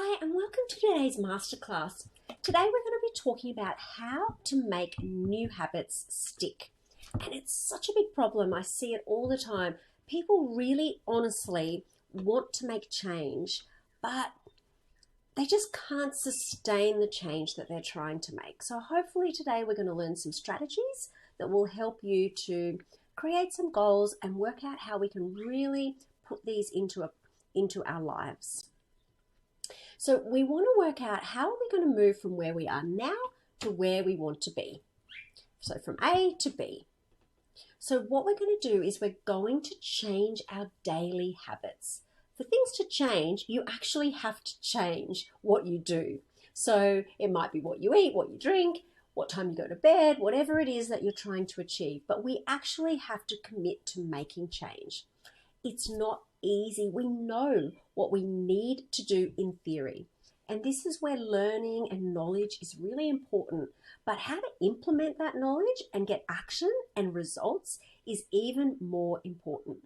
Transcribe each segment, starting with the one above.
Hi and welcome to today's masterclass. Today we're going to be talking about how to make new habits stick. And it's such a big problem. I see it all the time. People really honestly want to make change, but they just can't sustain the change that they're trying to make. So hopefully today we're going to learn some strategies that will help you to create some goals and work out how we can really put these into our lives. So we want to work out how are we going to move from where we are now to where we want to be. So from A to B. So what we're going to do is we're going to change our daily habits. For things to change, you actually have to change what you do. So it might be what you eat, what you drink, what time you go to bed, whatever it is that you're trying to achieve. But we actually have to commit to making change. It's not easy. We know what we need to do in theory. And this is where learning and knowledge is really important. But how to implement that knowledge and get action and results is even more important.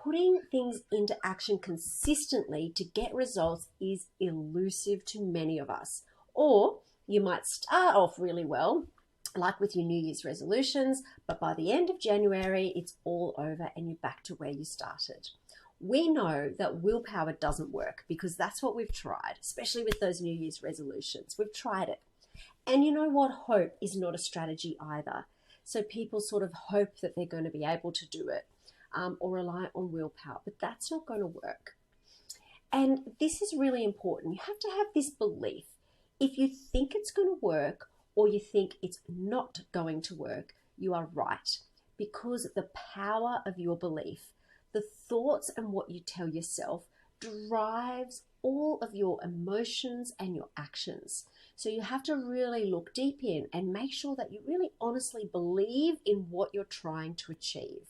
Putting things into action consistently to get results is elusive to many of us. Or you might start off really well, like with your New Year's resolutions, but by the end of January, it's all over and you're back to where you started. We know that willpower doesn't work because that's what we've tried, especially with those New Year's resolutions. We've tried it. And you know what? Hope is not a strategy either. So people sort of hope that they're going to be able to do it or rely on willpower, but that's not going to work. And this is really important. You have to have this belief. If you think it's going to work or you think it's not going to work, you are right, because the power of your belief, the thoughts and what you tell yourself drives all of your emotions and your actions. So you have to really look deep in and make sure that you really honestly believe in what you're trying to achieve.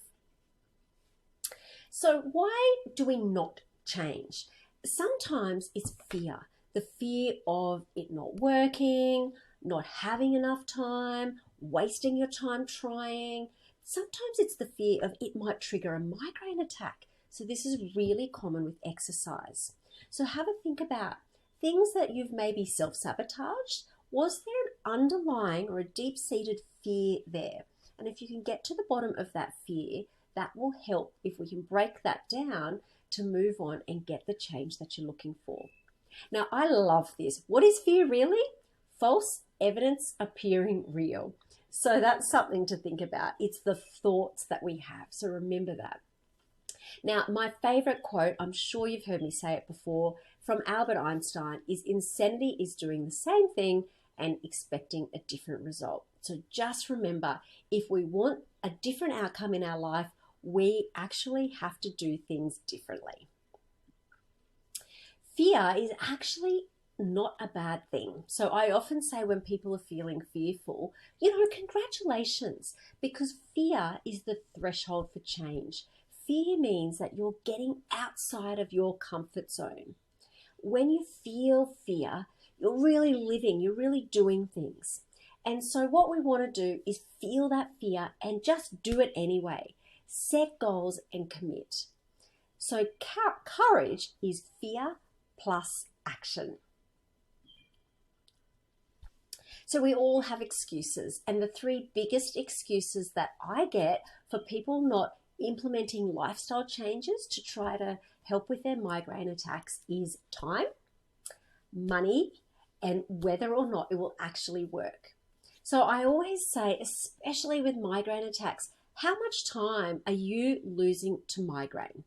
So why do we not change? Sometimes it's fear, the fear of it not working, not having enough time, wasting your time trying. Sometimes it's the fear of it might trigger a migraine attack. So this is really common with exercise. So have a think about things that you've maybe self-sabotaged. Was there an underlying or a deep-seated fear there? And if you can get to the bottom of that fear, that will help if we can break that down to move on and get the change that you're looking for. Now, I love this. What is fear really? False evidence appearing real. So that's something to think about. It's the thoughts that we have. So remember that. Now, my favorite quote, I'm sure you've heard me say it before, from Albert Einstein is insanity is doing the same thing and expecting a different result. So just remember, if we want a different outcome in our life, we actually have to do things differently. Fear is actually not a bad thing. So I often say when people are feeling fearful, congratulations, because fear is the threshold for change. Fear means that you're getting outside of your comfort zone. When you feel fear, you're really living, you're really doing things. And so what we want to do is feel that fear and just do it anyway. Set goals and commit. So courage is fear plus action. So we all have excuses, and the three biggest excuses that I get for people not implementing lifestyle changes to try to help with their migraine attacks is time, money, and whether or not it will actually work. So I always say, especially with migraine attacks, how much time are you losing to migraine?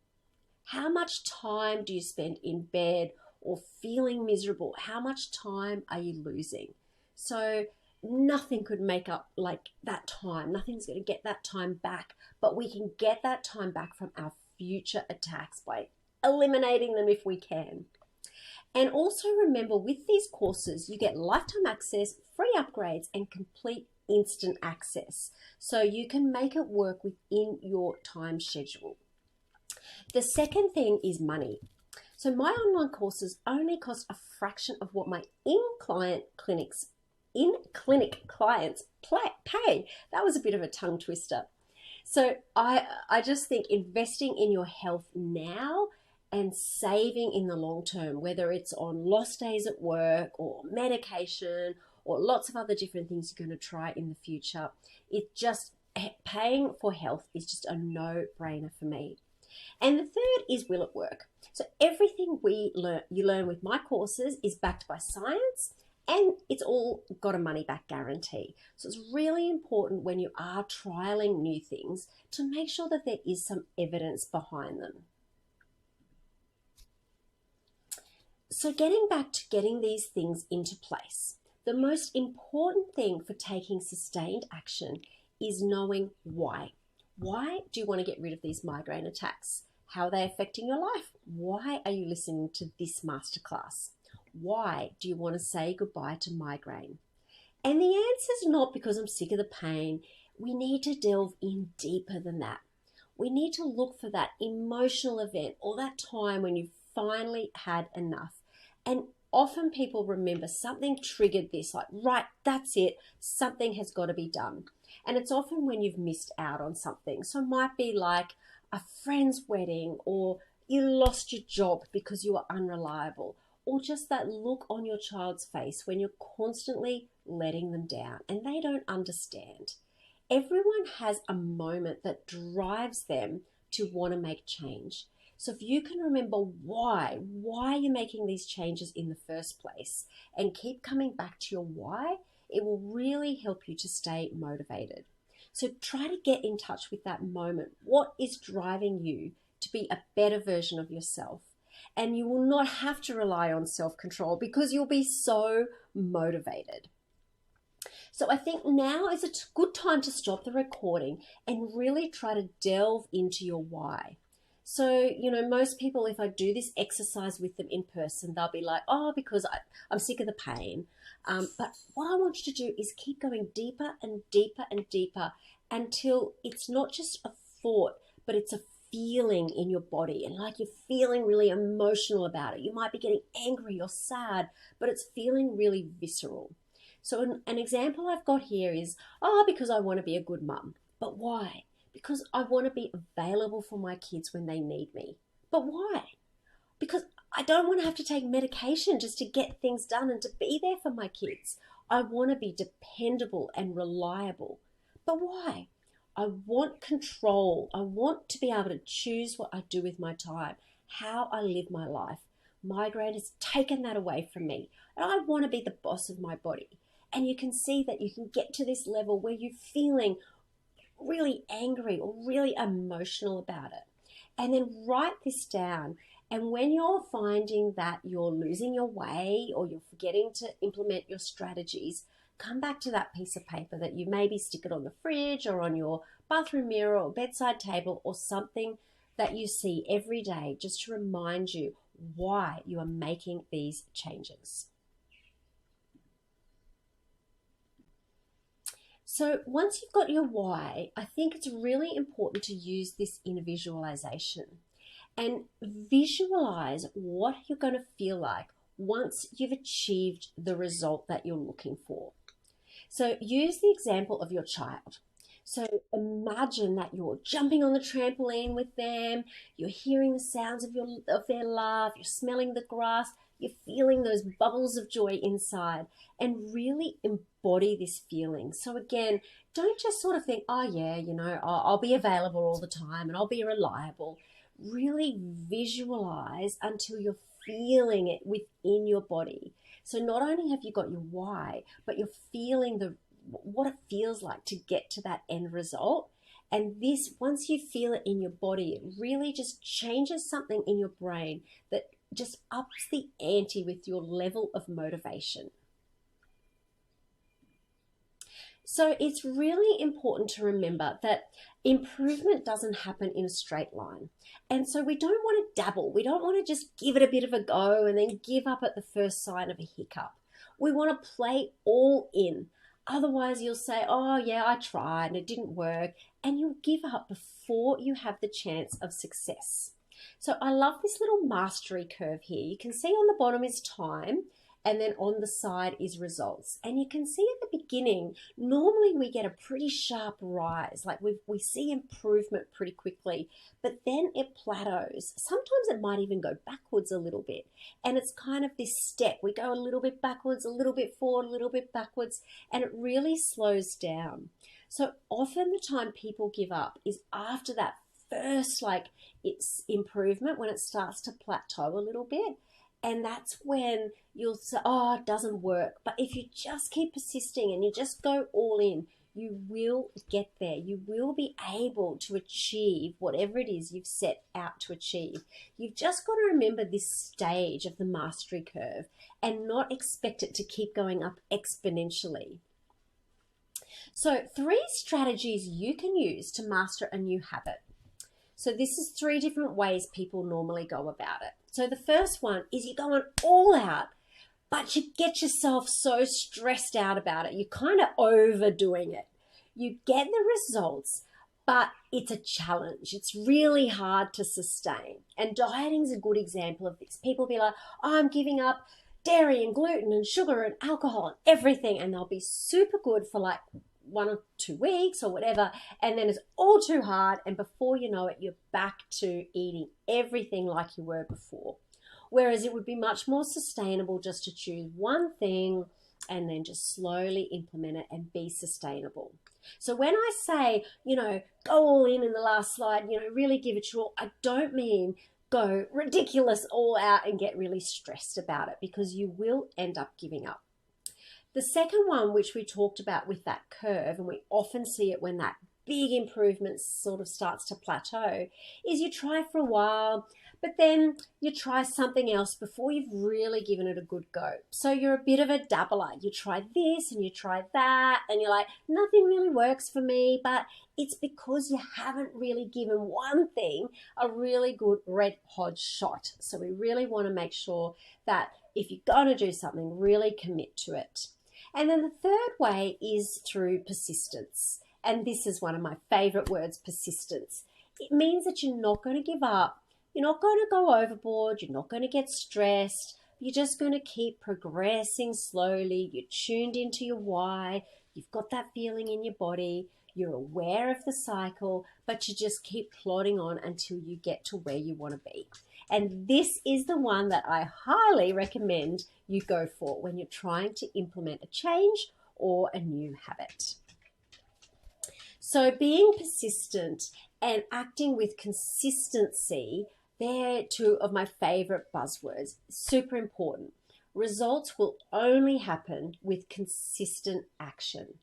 How much time do you spend in bed or feeling miserable? How much time are you losing? So nothing could make up like that time. Nothing's going to get that time back, but we can get that time back from our future attacks by eliminating them if we can. And also remember, with these courses, you get lifetime access, free upgrades, and complete instant access. So you can make it work within your time schedule. The second thing is money. So my online courses only cost a fraction of what my in-clinic clients pay. That was a bit of a tongue twister. So I just think investing in your health now and saving in the long term, whether it's on lost days at work or medication or lots of other different things you're going to try in the future, it just paying for health is just a no-brainer for me. And the third is, will it work? So everything you learn with my courses is backed by science, and it's all got a money-back guarantee. So it's really important when you are trialing new things to make sure that there is some evidence behind them. So getting back to getting these things into place, the most important thing for taking sustained action is knowing why. Why do you want to get rid of these migraine attacks? How are they affecting your life? Why are you listening to this masterclass? Why do you want to say goodbye to migraine? And the answer is not because I'm sick of the pain. We need to delve in deeper than that. We need to look for that emotional event or that time when you finally had enough. And often people remember something triggered this, like, right, that's it, something has got to be done. And it's often when you've missed out on something. So it might be like a friend's wedding, or you lost your job because you were unreliable, or just that look on your child's face when you're constantly letting them down and they don't understand. Everyone has a moment that drives them to want to make change. So if you can remember why you're making these changes in the first place and keep coming back to your why, it will really help you to stay motivated. So try to get in touch with that moment. What is driving you to be a better version of yourself? And you will not have to rely on self-control because you'll be so motivated. So I think now is a good time to stop the recording and really try to delve into your why. So, most people, if I do this exercise with them in person, they'll be like, oh, because I'm sick of the pain. But what I want you to do is keep going deeper and deeper and deeper until it's not just a thought, but it's a feeling in your body, and like you're feeling really emotional about it. You might be getting angry or sad, but it's feeling really visceral. So an example I've got here is, because I want to be a good mum. But why? Because I want to be available for my kids when they need me. But why? Because I don't want to have to take medication just to get things done and to be there for my kids. I want to be dependable and reliable. But why? I want control. I want to be able to choose what I do with my time, how I live my life. Migraine has taken that away from me, and I want to be the boss of my body. And you can see that you can get to this level where you're feeling really angry or really emotional about it. And then write this down. And when you're finding that you're losing your way or you're forgetting to implement your strategies, come back to that piece of paper that you maybe stick it on the fridge or on your bathroom mirror or bedside table or something that you see every day, just to remind you why you are making these changes. So once you've got your why, I think it's really important to use this in a visualization and visualize what you're going to feel like once you've achieved the result that you're looking for. So use the example of your child. So imagine that you're jumping on the trampoline with them, you're hearing the sounds of their laugh, you're smelling the grass, you're feeling those bubbles of joy inside, and really embody this feeling. So again, don't just sort of think, oh yeah, I'll be available all the time and I'll be reliable. Really visualize until you're feeling it within your body. So not only have you got your why, but you're feeling what it feels like to get to that end result. And this, once you feel it in your body, it really just changes something in your brain that just ups the ante with your level of motivation. So it's really important to remember that improvement doesn't happen in a straight line. And so we don't want to dabble. We don't want to just give it a bit of a go and then give up at the first sign of a hiccup. We want to play all in. Otherwise, you'll say, oh yeah, I tried and it didn't work. And you'll give up before you have the chance of success. So I love this little mastery curve here. You can see on the bottom is time, and then on the side is results. And you can see at the beginning, normally we get a pretty sharp rise, like we see improvement pretty quickly, but then it plateaus. Sometimes it might even go backwards a little bit. And it's kind of this step. We go a little bit backwards, a little bit forward, a little bit backwards, and it really slows down. So often the time people give up is after that first, like, it's improvement, when it starts to plateau a little bit. And that's when you'll say, oh, it doesn't work. But if you just keep persisting and you just go all in, you will get there. You will be able to achieve whatever it is you've set out to achieve. You've just got to remember this stage of the mastery curve and not expect it to keep going up exponentially. So 3 strategies you can use to master a new habit. So this is 3 different ways people normally go about it. So the first one is you're going all out, but you get yourself so stressed out about it. You're kind of overdoing it. You get the results, but it's a challenge. It's really hard to sustain. And dieting is a good example of this. People be like, oh, I'm giving up dairy and gluten and sugar and alcohol and everything. And they'll be super good for like 1 or 2 weeks or whatever, and then it's all too hard, and before you know it, you're back to eating everything like you were before. Whereas it would be much more sustainable just to choose one thing and then just slowly implement it and be sustainable. So when I say, go all in the last slide, really give it your all, I don't mean go ridiculous all out and get really stressed about it, because you will end up giving up. The second one, which we talked about with that curve, and we often see it when that big improvement sort of starts to plateau, is you try for a while, but then you try something else before you've really given it a good go. So you're a bit of a dabbler. You try this and you try that, and you're like, nothing really works for me, but it's because you haven't really given one thing a really good red hot shot. So we really want to make sure that if you're going to do something, really commit to it. And then the third way is through persistence. And this is one of my favorite words, persistence. It means that you're not going to give up. You're not going to go overboard. You're not going to get stressed. You're just going to keep progressing slowly. You're tuned into your why. You've got that feeling in your body. You're aware of the cycle, but you just keep plodding on until you get to where you want to be. And this is the one that I highly recommend you go for when you're trying to implement a change or a new habit. So being persistent and acting with consistency, they're 2 of my favorite buzzwords. Super important. Results will only happen with consistent action.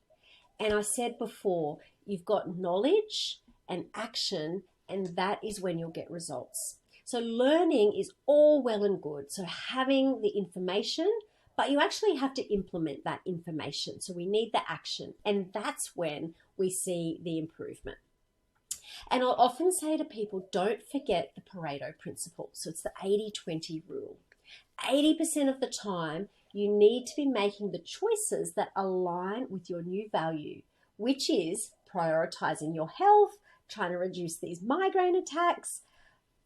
And I said before, you've got knowledge and action, and that is when you'll get results. So learning is all well and good. So having the information, but you actually have to implement that information. So we need the action, and that's when we see the improvement. And I'll often say to people, don't forget the Pareto principle. So it's the 80-20 rule. 80% of the time, you need to be making the choices that align with your new value, which is prioritizing your health, trying to reduce these migraine attacks.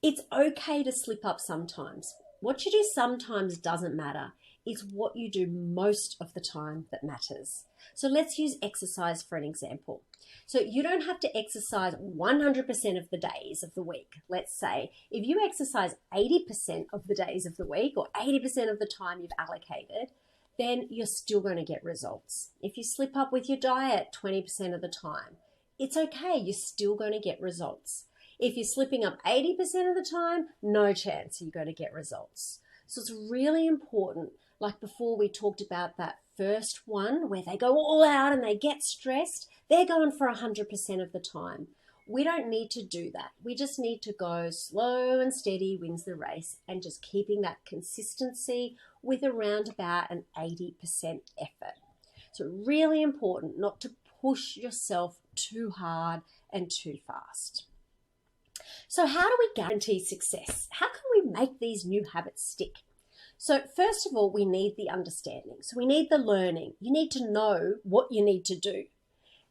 It's okay to slip up sometimes. What you do sometimes doesn't matter. It's what you do most of the time that matters. So let's use exercise for an example. So you don't have to exercise 100% of the days of the week. Let's say if you exercise 80% of the days of the week, or 80% of the time you've allocated, then you're still going to get results. If you slip up with your diet 20% of the time, it's okay. You're still going to get results. If you're slipping up 80% of the time, no chance you're going to get results. So it's really important. Like before, we talked about that first one where they go all out and they get stressed. They're going for 100% of the time. We don't need to do that. We just need to go slow and steady wins the race, and just keeping that consistency with around about an 80% effort. So really important not to push yourself too hard and too fast. So how do we guarantee success? How can we make these new habits stick? So first of all, we need the understanding. So we need the learning. You need to know what you need to do.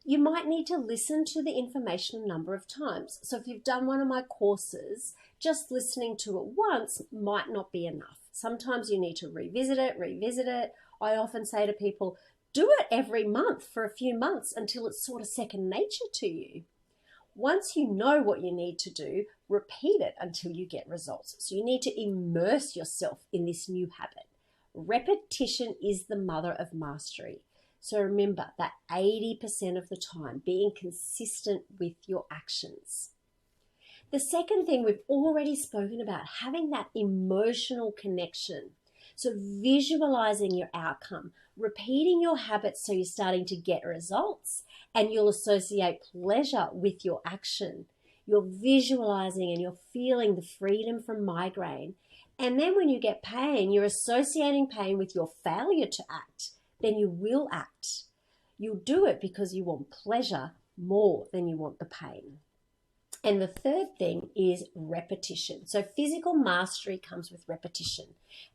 You might need to listen to the information a number of times. So if you've done one of my courses, just listening to it once might not be enough. Sometimes you need to revisit it. I often say to people, do it every month for a few months until it's sort of second nature to you. Once you know what you need to do, repeat it until you get results. So you need to immerse yourself in this new habit. Repetition is the mother of mastery. So remember that 80% of the time, being consistent with your actions. The second thing we've already spoken about, having that emotional connection. So visualizing your outcome, repeating your habits so you're starting to get results, and you'll associate pleasure with your action. You're visualizing and you're feeling the freedom from migraine. And then when you get pain, you're associating pain with your failure to act. Then you will act. You'll do it because you want pleasure more than you want the pain. And the third thing is repetition. So physical mastery comes with repetition.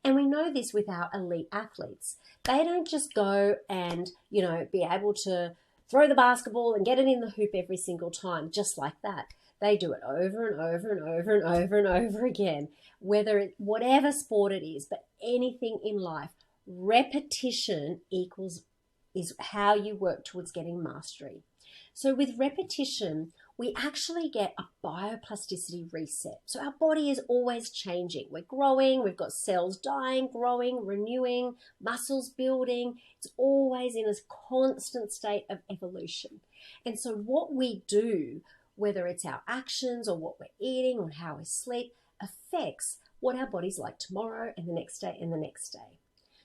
And we know this with our elite athletes. They don't just go and, be able to throw the basketball and get it in the hoop every single time, just like that. They do it over and over and over and over and over again, whatever sport it is, but anything in life. Repetition is how you work towards getting mastery. So with repetition, we actually get a bioplasticity reset. So our body is always changing. We're growing, we've got cells dying, growing, renewing, muscles building. It's always in a constant state of evolution. And so what we do, whether it's our actions or what we're eating or how we sleep, affects what our body's like tomorrow and the next day and the next day.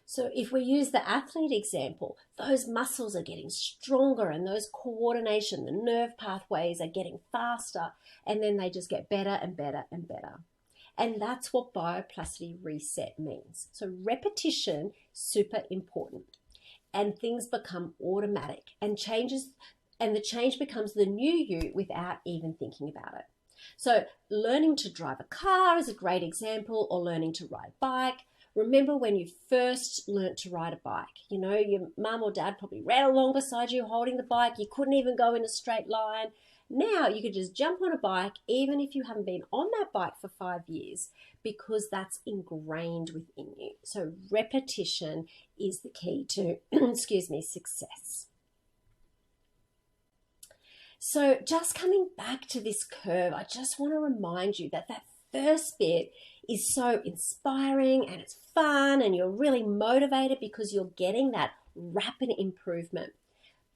So if we use the athlete example, those muscles are getting stronger and those coordination, the nerve pathways are getting faster, and then they just get better and better and better. And that's what bioplasticity reset means. So repetition, super important. And things become automatic and the change becomes the new you without even thinking about it. So learning to drive a car is a great example, or learning to ride a bike. Remember when you first learnt to ride a bike, your mum or dad probably ran along beside you holding the bike. You couldn't even go in a straight line. Now you could just jump on a bike, even if you haven't been on that bike for 5 years, because that's ingrained within you. So repetition is the key to, success. So just coming back to this curve, I just want to remind you that first bit is so inspiring and it's fun and you're really motivated because you're getting that rapid improvement.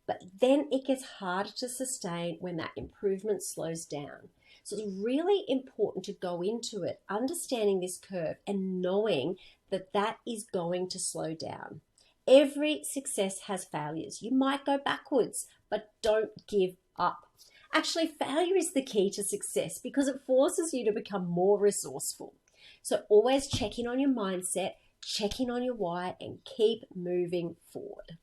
But then it gets harder to sustain when that improvement slows down. So it's really important to go into it, understanding this curve and knowing that is going to slow down. Every success has failures. You might go backwards, but don't give up. Actually, failure is the key to success because it forces you to become more resourceful. So always check in on your mindset, check in on your why, and keep moving forward.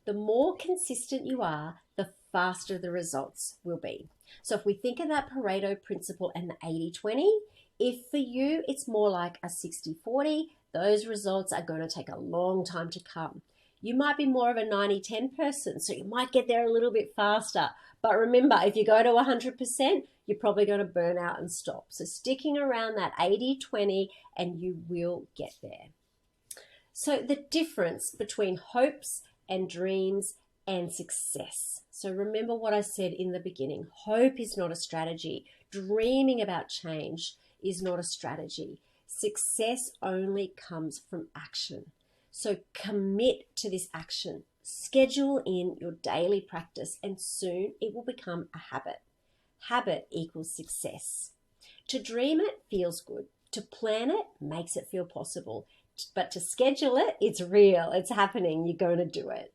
The more consistent you are, the faster the results will be. So if we think of that Pareto principle and the 80-20, if for you it's more like a 60-40, those results are going to take a long time to come. You might be more of a 90-10 person, so you might get there a little bit faster. But remember, if you go to 100%, you're probably going to burn out and stop. So sticking around that 80-20 and you will get there. So the difference between hopes and dreams and success. So remember what I said in the beginning. Hope is not a strategy. Dreaming about change is not a strategy. Success only comes from action. So commit to this action. Schedule in your daily practice and soon it will become a habit. Habit equals success. To dream it feels good. To plan it makes it feel possible. But to schedule it, it's real. It's happening. You're going to do it.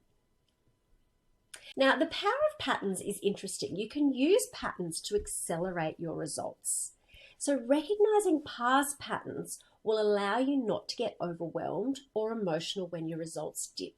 Now, the power of patterns is interesting. You can use patterns to accelerate your results. So recognizing past patterns will allow you not to get overwhelmed or emotional when your results dip.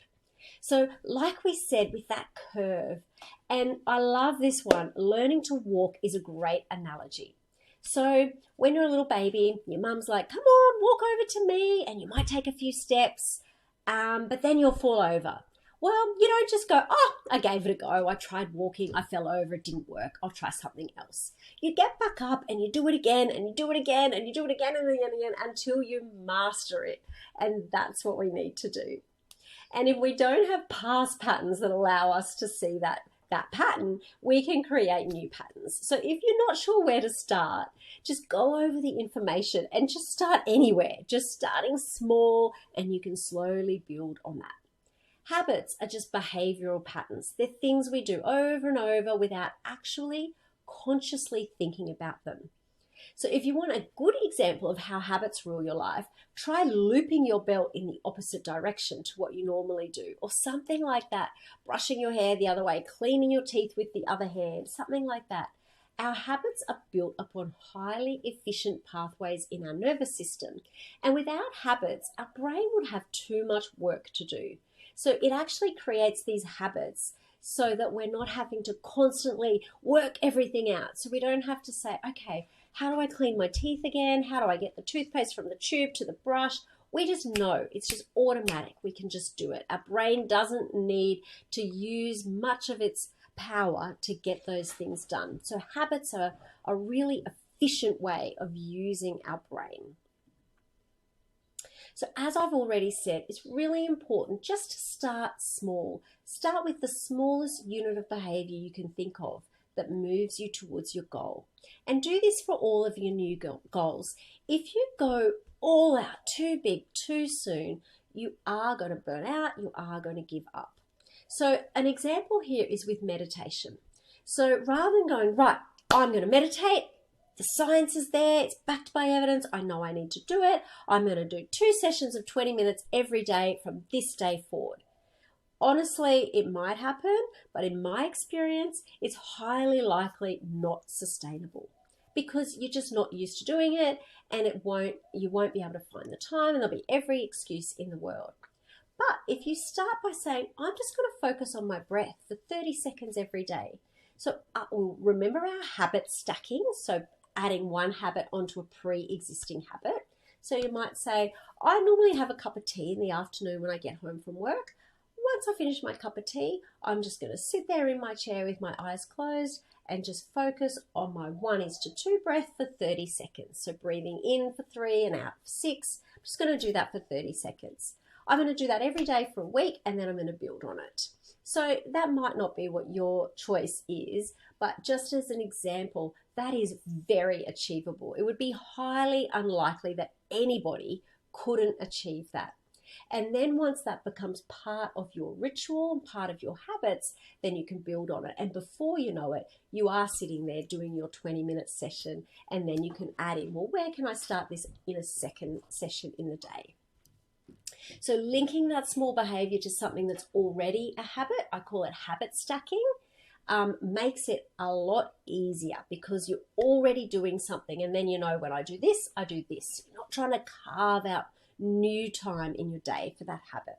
So like we said with that curve, and I love this one, learning to walk is a great analogy. So when you're a little baby, your mum's like, come on, walk over to me, and you might take a few steps, but then you'll fall over. Well, you don't just go, oh, I gave it a go. I tried walking. I fell over. It didn't work. I'll try something else. You get back up and you do it again and you do it again and you do it again and again and again until you master it. And that's what we need to do. And if we don't have past patterns that allow us to see that pattern, we can create new patterns. So if you're not sure where to start, just go over the information and just start anywhere, just starting small, and you can slowly build on that. Habits are just behavioral patterns. They're things we do over and over without actually consciously thinking about them. So if you want a good example of how habits rule your life, try looping your belt in the opposite direction to what you normally do, or something like that. Brushing your hair the other way, cleaning your teeth with the other hand, something like that. Our habits are built upon highly efficient pathways in our nervous system. And without habits, our brain would have too much work to do. So it actually creates these habits so that we're not having to constantly work everything out. So we don't have to say, okay, how do I clean my teeth again? How do I get the toothpaste from the tube to the brush? We just know. It's just automatic. We can just do it. Our brain doesn't need to use much of its power to get those things done. So habits are a really efficient way of using our brain. So as I've already said, it's really important just to start small. Start with the smallest unit of behavior you can think of that moves you towards your goal. And do this for all of your new goals. If you go all out, too big, too soon, you are going to burn out, you are going to give up. So an example here is with meditation. So rather than going, right, I'm going to meditate, the science is there, it's backed by evidence, I know I need to do it, I'm going to do 2 sessions of 20 minutes every day from this day forward. Honestly, it might happen, but in my experience, it's highly likely not sustainable because you're just not used to doing it, and you won't be able to find the time, and there'll be every excuse in the world. But if you start by saying, I'm just going to focus on my breath for 30 seconds every day. So remember our habit stacking, so adding one habit onto a pre-existing habit. So you might say, I normally have a cup of tea in the afternoon when I get home from work. Once I finish my cup of tea, I'm just going to sit there in my chair with my eyes closed and just focus on my 1:2 breath for 30 seconds. So breathing in for 3 and out for 6. I'm just going to do that for 30 seconds. I'm going to do that every day for a week, and then I'm going to build on it. So that might not be what your choice is, but just as an example, that is very achievable. It would be highly unlikely that anybody couldn't achieve that. And then once that becomes part of your ritual and part of your habits, then you can build on it. And before you know it, you are sitting there doing your 20-minute session, and then you can add in, well, where can I start this in a second session in the day? So linking that small behavior to something that's already a habit, I call it habit stacking, makes it a lot easier because you're already doing something, and then you know, when I do this, I do this. You're not trying to carve out new time in your day for that habit.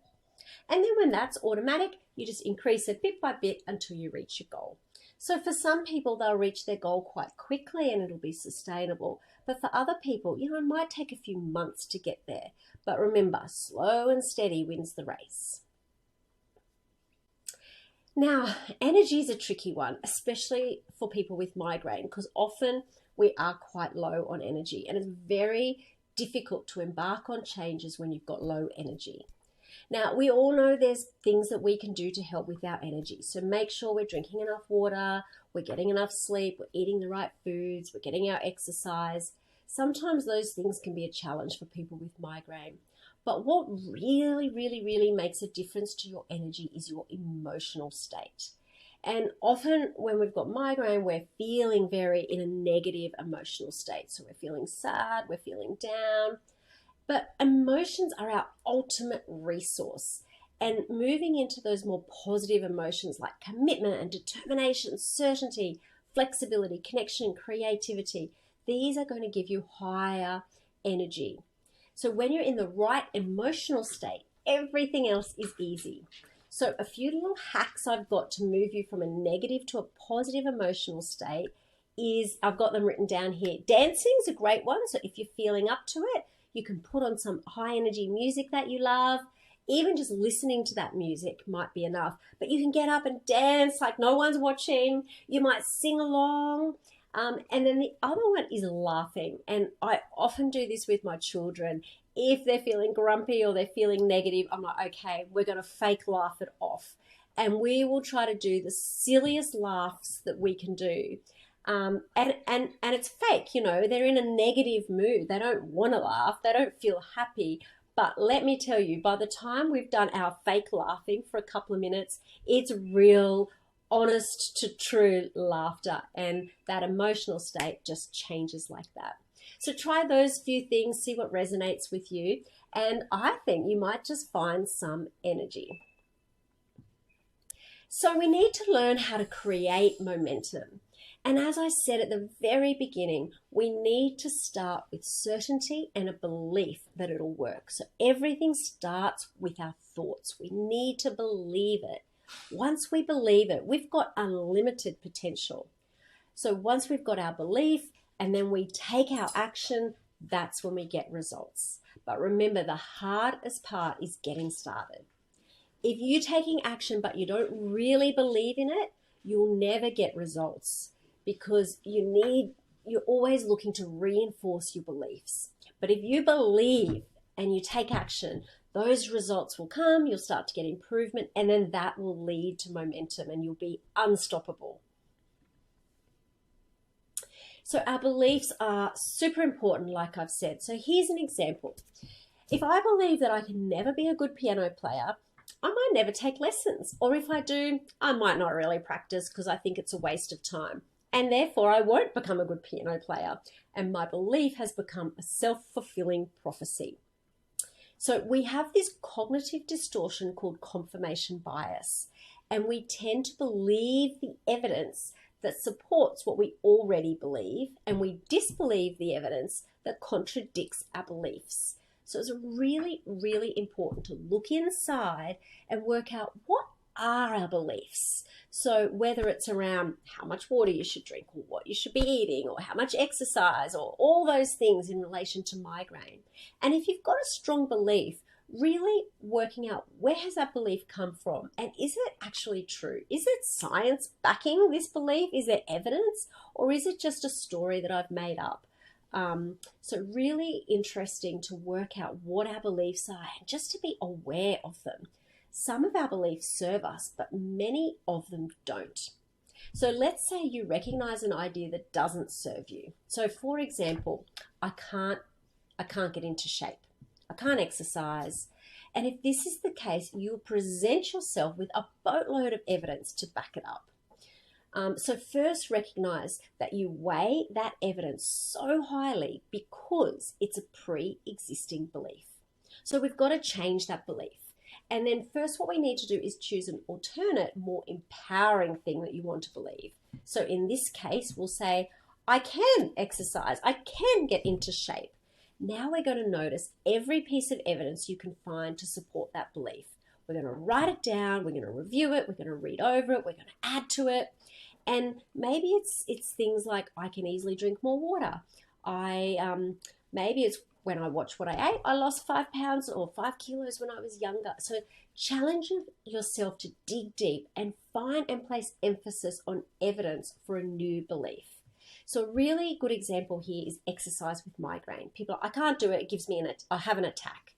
And then when that's automatic, you just increase it bit by bit until you reach your goal. So for some people, they'll reach their goal quite quickly and it'll be sustainable. But for other people, it might take a few months to get there. But remember, slow and steady wins the race. Now, energy is a tricky one, especially for people with migraine, because often we are quite low on energy, and it's very difficult to embark on changes when you've got low energy. Now, we all know there's things that we can do to help with our energy. So make sure we're drinking enough water, we're getting enough sleep, we're eating the right foods, we're getting our exercise. Sometimes those things can be a challenge for people with migraine. But what really, really, really makes a difference to your energy is your emotional state. And often when we've got migraine, we're feeling very in a negative emotional state. So we're feeling sad, we're feeling down. But emotions are our ultimate resource. And moving into those more positive emotions like commitment and determination, certainty, flexibility, connection, creativity, these are going to give you higher energy. So when you're in the right emotional state, everything else is easy. So a few little hacks I've got to move you from a negative to a positive emotional state is, I've got them written down here. Dancing is a great one. So if you're feeling up to it, you can put on some high energy music that you love. even just listening to that music might be enough. But you can get up and dance like no one's watching. You might sing along. And then the other one is laughing. And I often do this with my children. If they're feeling grumpy or they're feeling negative, I'm like, okay, we're going to fake laugh it off. And we will try to do the silliest laughs that we can do. And it's fake, you know, they're in a negative mood. They don't want to laugh. They don't feel happy. But let me tell you, by the time we've done our fake laughing for a couple of minutes, it's real, honest to true laughter. And that emotional state just changes like that. So try those few things, see what resonates with you. And I think you might just find some energy. So we need to learn how to create momentum. And as I said at the very beginning, we need to start with certainty and a belief that it'll work. So everything starts with our thoughts. We need to believe it. Once we believe it, we've got unlimited potential. So once we've got our belief and then we take our action, that's when we get results. But remember, the hardest part is getting started. If you're taking action but you don't really believe in it, you'll never get results. Because you're always looking to reinforce your beliefs. But if you believe and you take action, those results will come, you'll start to get improvement, and then that will lead to momentum and you'll be unstoppable. So our beliefs are super important, like I've said. So here's an example. If I believe that I can never be a good piano player, I might never take lessons. Or if I do, I might not really practice because I think it's a waste of time. And therefore, I won't become a good piano player. And my belief has become a self-fulfilling prophecy. So we have this cognitive distortion called confirmation bias. And we tend to believe the evidence that supports what we already believe. And we disbelieve the evidence that contradicts our beliefs. So it's really, really important to look inside and work out what are our beliefs. So whether it's around how much water you should drink or what you should be eating or how much exercise or all those things in relation to migraine. And if you've got a strong belief, really working out where has that belief come from and is it actually true? Is it science backing this belief? Is there evidence or is it just a story that I've made up? So really interesting to work out what our beliefs are and just to be aware of them. Some of our beliefs serve us, but many of them don't. So let's say you recognize an idea that doesn't serve you. So for example, I can't get into shape. I can't exercise. And if this is the case, you'll present yourself with a boatload of evidence to back it up. So first recognize that you weigh that evidence so highly because it's a pre-existing belief. So we've got to change that belief. And then first what we need to do is choose an alternate, more empowering thing that you want to believe. So in this case, we'll say, I can exercise, I can get into shape. Now we're going to notice every piece of evidence you can find to support that belief. We're going to write it down, we're going to review it, we're going to read over it, we're going to add to it. And maybe it's things like I can easily drink more water. Maybe it's when I watch what I ate, I lost 5 pounds or 5 kilos when I was younger. So challenge yourself to dig deep and find and place emphasis on evidence for a new belief. So a really good example here is exercise with migraine. People are, I can't do it, it gives me I have an attack.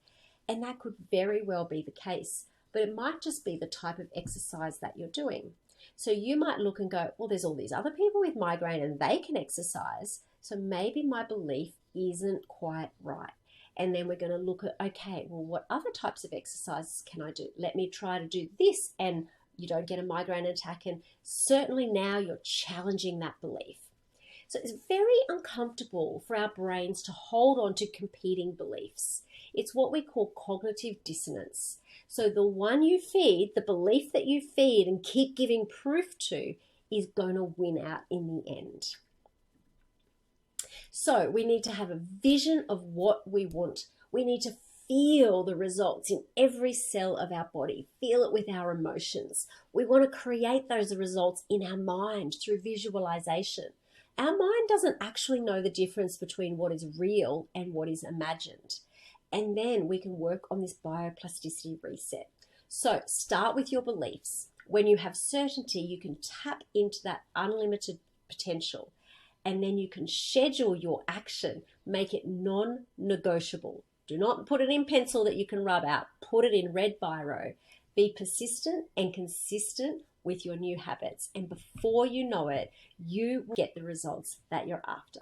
And that could very well be the case, but it might just be the type of exercise that you're doing. So you might look and go, well, there's all these other people with migraine and they can exercise. So maybe my belief isn't quite right. And then we're going to look at, okay, well, what other types of exercises can I do? Let me try to do this and you don't get a migraine attack. And certainly now you're challenging that belief. So it's very uncomfortable for our brains to hold on to competing beliefs. It's what we call cognitive dissonance. So the one you feed, the belief that you feed and keep giving proof to is going to win out in the end. So we need to have a vision of what we want. We need to feel the results in every cell of our body, feel it with our emotions. We want to create those results in our mind through visualization. Our mind doesn't actually know the difference between what is real and what is imagined. and then we can work on this bioplasticity reset. So start with your beliefs. When you have certainty, you can tap into that unlimited potential, and then you can schedule your action, make it non-negotiable. Do not put it in pencil that you can rub out. Put it in red biro. Be persistent and consistent with your new habits, and before you know it, you will get the results that you're after.